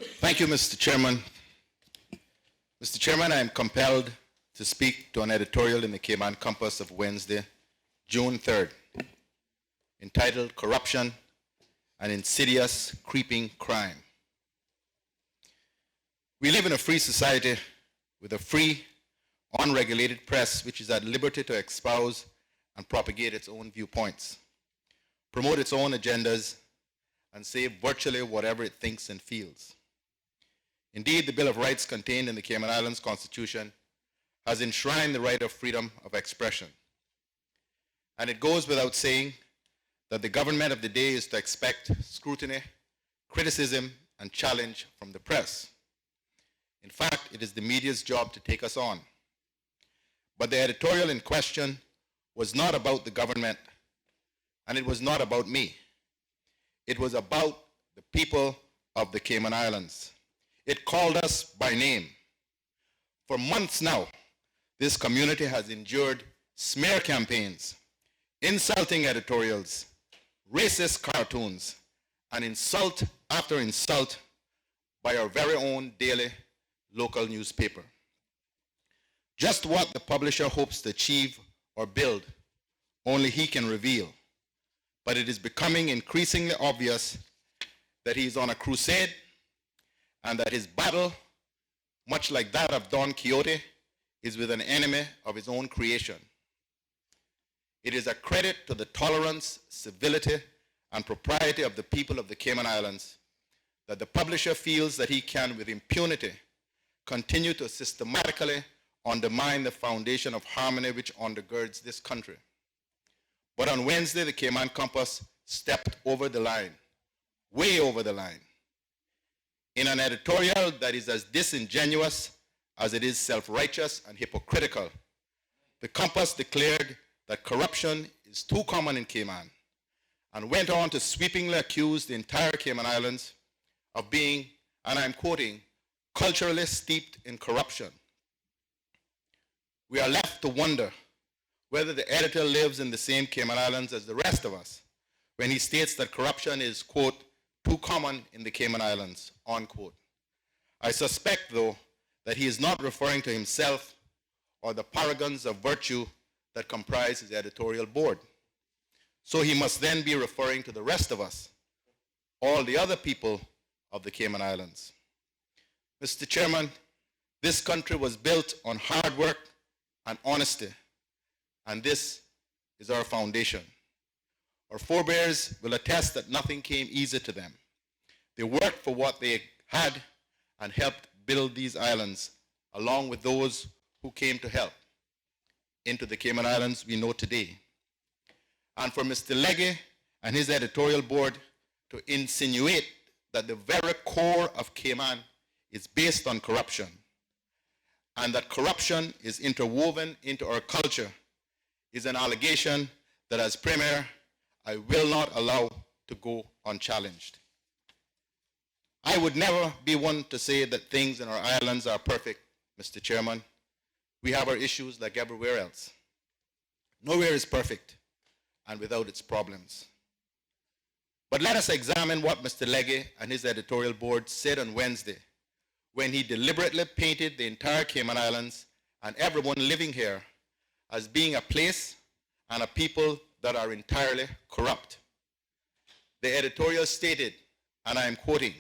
Thank you, Mr. Chairman. Mr. Chairman, I am compelled to speak to an editorial in the Cayman Compass of Wednesday, June 3rd, entitled Corruption and Insidious Creeping Crime. We live in a free society with a free, unregulated press which is at liberty to espouse and propagate its own viewpoints, promote its own agendas, and say virtually whatever it thinks and feels. Indeed, the Bill of Rights contained in the Cayman Islands Constitution has enshrined the right of freedom of expression. And it goes without saying that the government of the day is to expect scrutiny, criticism, and challenge from the press. In fact, it is the media's job to take us on. But the editorial in question was not about the government, and it was not about me. It was about the people of the Cayman Islands. It called us by name. For months now, this community has endured smear campaigns, insulting editorials, racist cartoons, and insult after insult by our very own daily local newspaper. Just what the publisher hopes to achieve or build, only he can reveal. But it is becoming increasingly obvious that he is on a crusade and that his battle, much like that of Don Quixote, is with an enemy of his own creation. It is a credit to the tolerance, civility, and propriety of the people of the Cayman Islands that the publisher feels that he can, with impunity, continue to systematically undermine the foundation of harmony which undergirds this country. But on Wednesday, the Cayman Compass stepped over the line, way over the line. In an editorial that is as disingenuous as it is self-righteous and hypocritical, the Compass declared that corruption is too common in Cayman and went on to sweepingly accuse the entire Cayman Islands of being, and I'm quoting, culturally steeped in corruption. We are left to wonder whether the editor lives in the same Cayman Islands as the rest of us when he states that corruption is, quote, too common in the Cayman Islands, unquote. I suspect, though, that he is not referring to himself or the paragons of virtue that comprise his editorial board. So he must then be referring to the rest of us, all the other people of the Cayman Islands. Mr. Chairman, this country was built on hard work and honesty, and this is our foundation. Our forebears will attest that nothing came easy to them. They worked for what they had and helped build these islands, along with those who came to help, into the Cayman Islands we know today. And for Mr. Legge and his editorial board to insinuate that the very core of Cayman is based on corruption, and that corruption is interwoven into our culture, is an allegation that as Premier, I will not allow to go unchallenged. I would never be one to say that things in our islands are perfect, Mr. Chairman. We have our issues like everywhere else. Nowhere is perfect and without its problems. But let us examine what Mr. Legge and his editorial board said on Wednesday when he deliberately painted the entire Cayman Islands and everyone living here as being a place and a people that are entirely corrupt. The editorial stated, and I am quoting,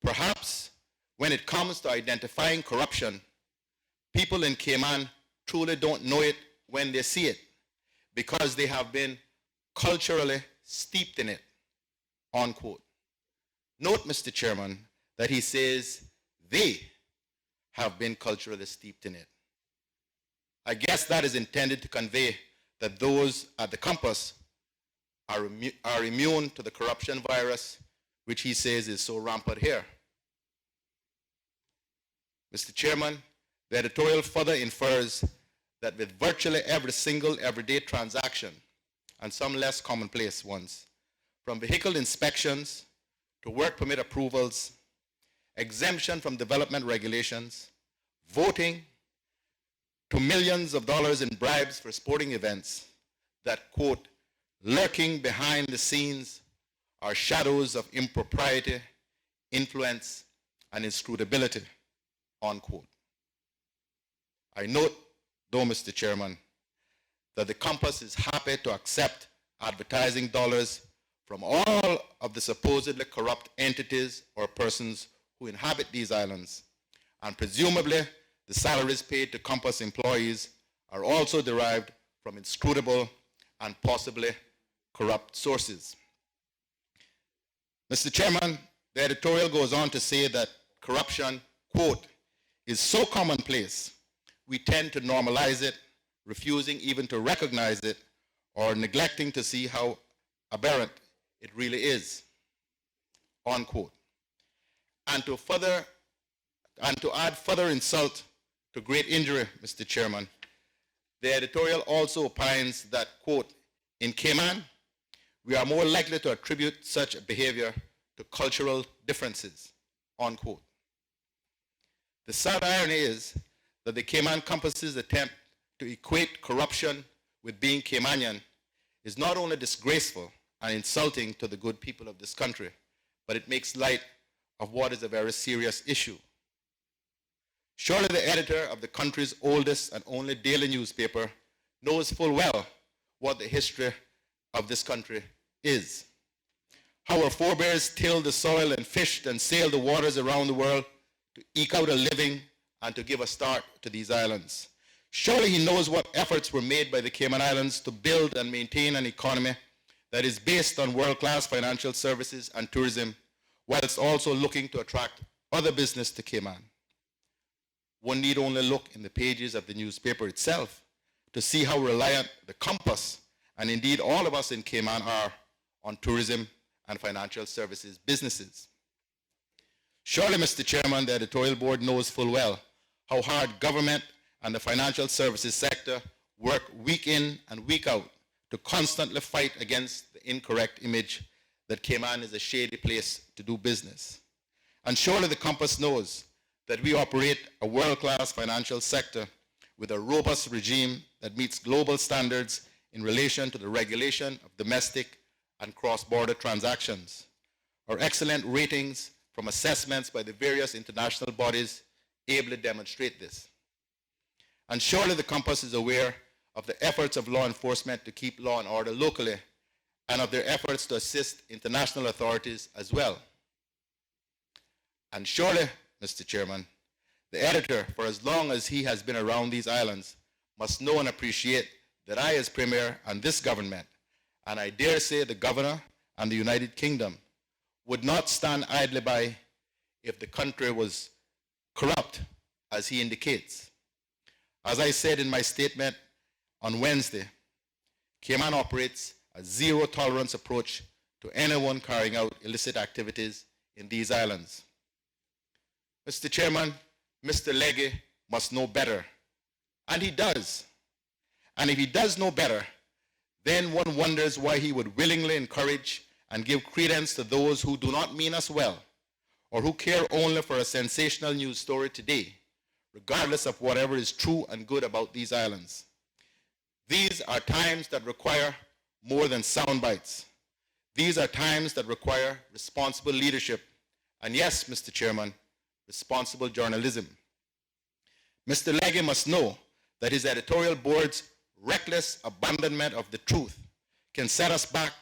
"Perhaps when it comes to identifying corruption, people in Cayman truly don't know it when they see it because they have been culturally steeped in it," unquote. Note, Mr. Chairman, that he says they have been culturally steeped in it. I guess that is intended to convey that those at the Compass are immune to the corruption virus, which he says is so rampant here. Mr. Chairman, the editorial further infers that with virtually every single everyday transaction, and some less commonplace ones, from vehicle inspections to work permit approvals, exemption from development regulations, voting, to millions of dollars in bribes for sporting events, that, quote, lurking behind the scenes are shadows of impropriety, influence, and inscrutability, unquote. I note, though, Mr. Chairman, that the Compass is happy to accept advertising dollars from all of the supposedly corrupt entities or persons who inhabit these islands, and presumably the salaries paid to Compass employees are also derived from inscrutable and possibly corrupt sources. Mr. Chairman, the editorial goes on to say that corruption, quote, is so commonplace, we tend to normalize it, refusing even to recognize it or neglecting to see how aberrant it really is, unquote. And to add further insult to great injury, Mr. Chairman, the editorial also opines that, quote, in Cayman, we are more likely to attribute such behavior to cultural differences, unquote. The sad irony is that the Cayman Compass's attempt to equate corruption with being Caymanian is not only disgraceful and insulting to the good people of this country, but it makes light of what is a very serious issue. Surely the editor of the country's oldest and only daily newspaper knows full well what the history of this country is. How our forebears tilled the soil and fished and sailed the waters around the world to eke out a living and to give a start to these islands. Surely he knows what efforts were made by the Cayman Islands to build and maintain an economy that is based on world-class financial services and tourism, whilst also looking to attract other business to Cayman. One need only look in the pages of the newspaper itself to see how reliant the Compass, and indeed all of us in Cayman, are on tourism and financial services businesses. Surely, Mr. Chairman, the editorial board knows full well how hard government and the financial services sector work week in and week out to constantly fight against the incorrect image that Cayman is a shady place to do business. And surely the Compass knows that we operate a world-class financial sector with a robust regime that meets global standards in relation to the regulation of domestic and cross-border transactions. Our excellent ratings from assessments by the various international bodies ably demonstrate this. And surely the Compass is aware of the efforts of law enforcement to keep law and order locally, and of their efforts to assist international authorities as well. And surely, Mr. Chairman, the editor, for as long as he has been around these islands, must know and appreciate that I, as Premier, and this government, and I dare say the Governor and the United Kingdom, would not stand idly by if the country was corrupt, as he indicates. As I said in my statement on Wednesday, Cayman operates a zero-tolerance approach to anyone carrying out illicit activities in these islands. Mr. Chairman, Mr. Legge must know better, and he does. And if he does know better, then one wonders why he would willingly encourage and give credence to those who do not mean us well, or who care only for a sensational news story today, regardless of whatever is true and good about these islands. These are times that require more than sound bites. These are times that require responsible leadership, and yes, Mr. Chairman, responsible journalism. Mr. Legge must know that his editorial board's reckless abandonment of the truth can set us back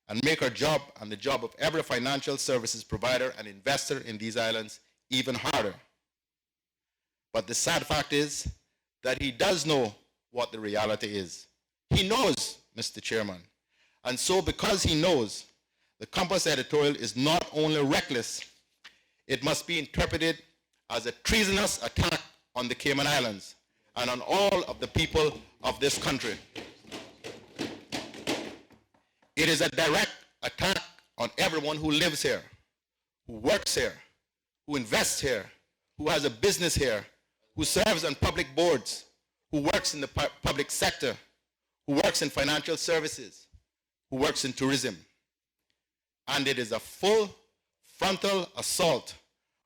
and make our job and the job of every financial services provider and investor in these islands even harder. But the sad fact is that he does know what the reality is. He knows, Mr. Chairman. And so because he knows, the Compass editorial is not only reckless, it must be interpreted as a treasonous attack on the Cayman Islands and on all of the people of this country. It is a direct attack on everyone who lives here, who works here, who invests here, who has a business here, who serves on public boards, who works in the public sector, who works in financial services, who works in tourism. And it is a full frontal assault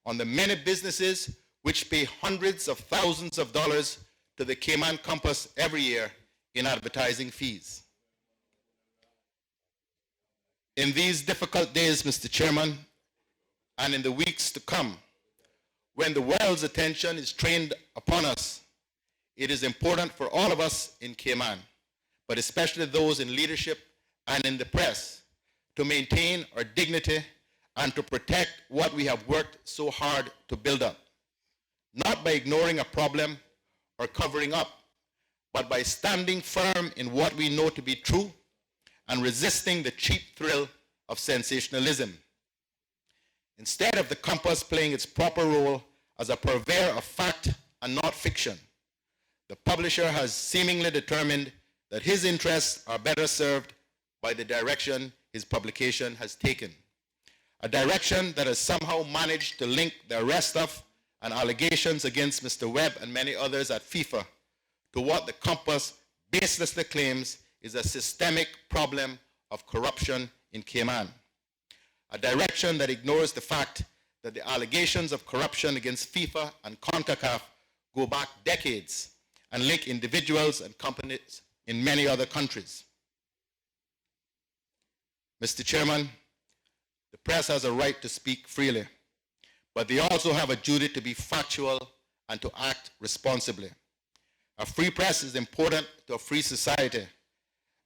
on the many businesses which pay hundreds of thousands of dollars to the Cayman Compass every year in advertising fees. In these difficult days, Mr. Chairman, and in the weeks to come, when the world's attention is trained upon us, it is important for all of us in Cayman, but especially those in leadership and in the press, to maintain our dignity and to protect what we have worked so hard to build up, not by ignoring a problem or covering up, but by standing firm in what we know to be true and resisting the cheap thrill of sensationalism. Instead of the compass playing its proper role as a purveyor of fact and not fiction, the publisher has seemingly determined that his interests are better served by the direction his publication has taken, a direction that has somehow managed to link the arrest of and allegations against Mr. Webb and many others at FIFA to what the compass baselessly claims is a systemic problem of corruption in Cayman, a direction that ignores the fact that the allegations of corruption against FIFA and CONCACAF go back decades and link individuals and companies in many other countries. Mr. Chairman, the press has a right to speak freely, but they also have a duty to be factual and to act responsibly. A free press is important to a free society,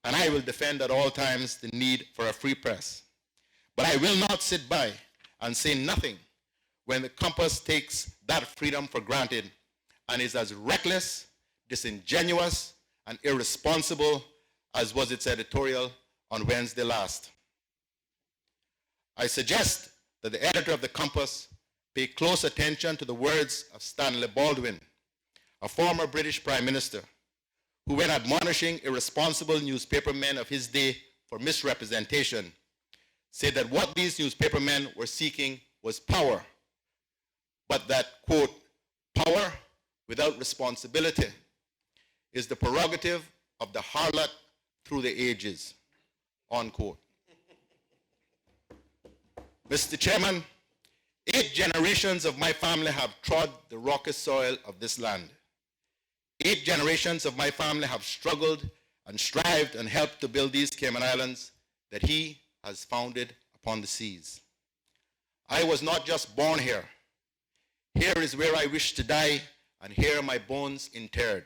and I will defend at all times the need for a free press. But I will not sit by and say nothing when the compass takes that freedom for granted and is as reckless, disingenuous, and irresponsible as was its editorial on Wednesday last. I suggest that the editor of the compass pay close attention to the words of Stanley Baldwin, a former British Prime Minister, who, when admonishing irresponsible newspapermen of his day for misrepresentation, said that what these newspapermen were seeking was power, but that, quote, power without responsibility is the prerogative of the harlot through the ages, unquote. Mr. Chairman, 8 generations of my family have trod the rocky soil of this land. 8 generations of my family have struggled and strived and helped to build these Cayman Islands that he has founded upon the seas. I was not just born here. Here is where I wish to die, and here are my bones interred.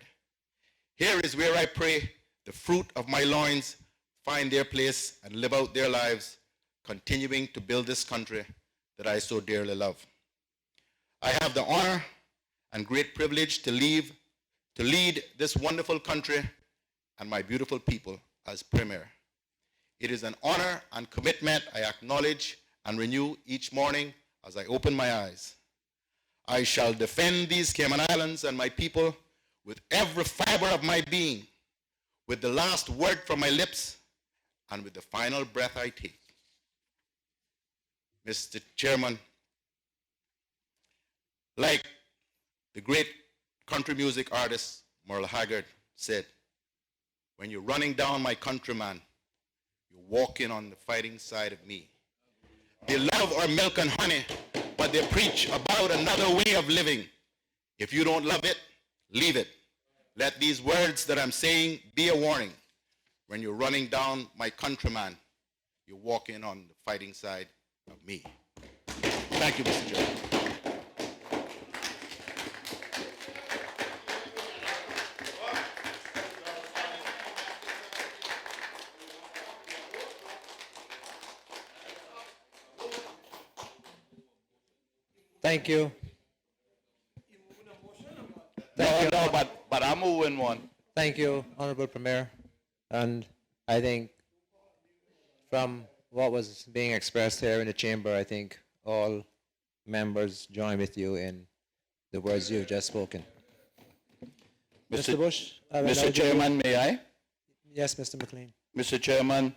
Here is where I pray the fruit of my loins find their place and live out their lives, continuing to build this country that I so dearly love. I have the honor and great privilege to lead this wonderful country and my beautiful people as Premier. It is an honor and commitment I acknowledge and renew each morning as I open my eyes. I shall defend these Cayman Islands and my people with every fiber of my being, with the last word from my lips, and with the final breath I take. Mr. Chairman, like the great country music artist Merle Haggard said, when you're running down my countryman, you're walking on the fighting side of me. They love our milk and honey, but they preach about another way of living. If you don't love it, leave it. Let these words that I'm saying be a warning. When you're running down my countryman, you're walking on the fighting side of me. Thank you, Mr. Chairman. Thank you. But I'm moving one. Thank you, Honorable Premier. And I think from what was being expressed here in the chamber, I think all members join with you in the words you've just spoken. Mr. Bush? Mr. Chairman, may I? Yes, Mr. McLean. Mr. Chairman,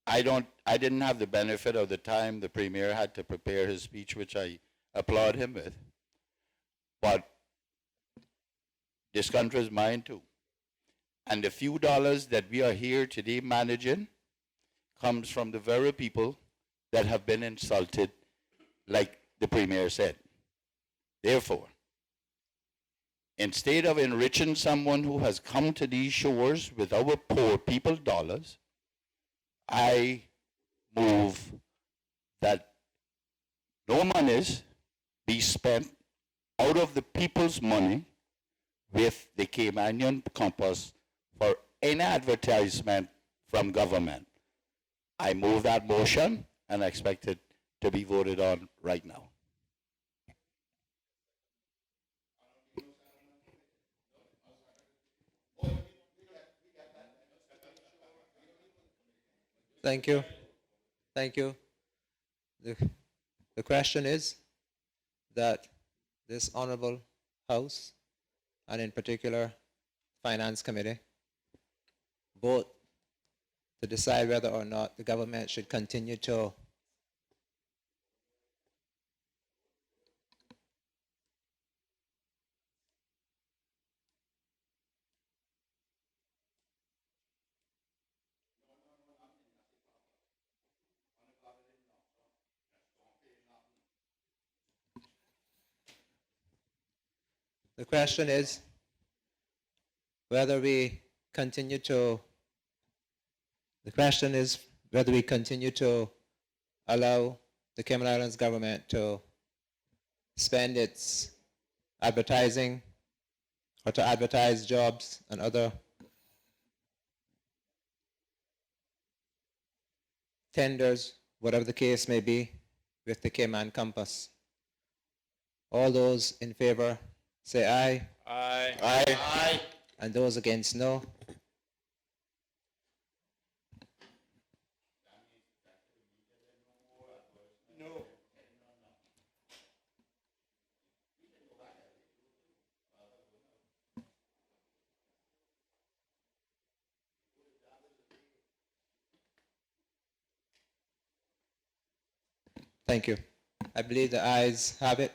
I didn't have the benefit of the time the Premier had to prepare his speech, which I applaud him with. But this country is mine too. And the few dollars that we are here today managing comes from the very people that have been insulted, like the Premier said. Therefore, instead of enriching someone who has come to these shores with our poor people dollars, I move that no monies be spent out of the people's money with the Caymanian campus for any advertisement from government. I move that motion and I expect it to be voted on right now. Thank you. Thank you. The question is that this honorable House, and in particular Finance Committee, vote to decide whether or not the government should continue to the question is whether we continue to allow the Cayman Islands government to spend its advertising or to advertise jobs and other tenders, whatever the case may be, with the Cayman campus. All those in favor say aye. Aye. Aye. Aye. And those against, no. Thank you. I believe the ayes have it.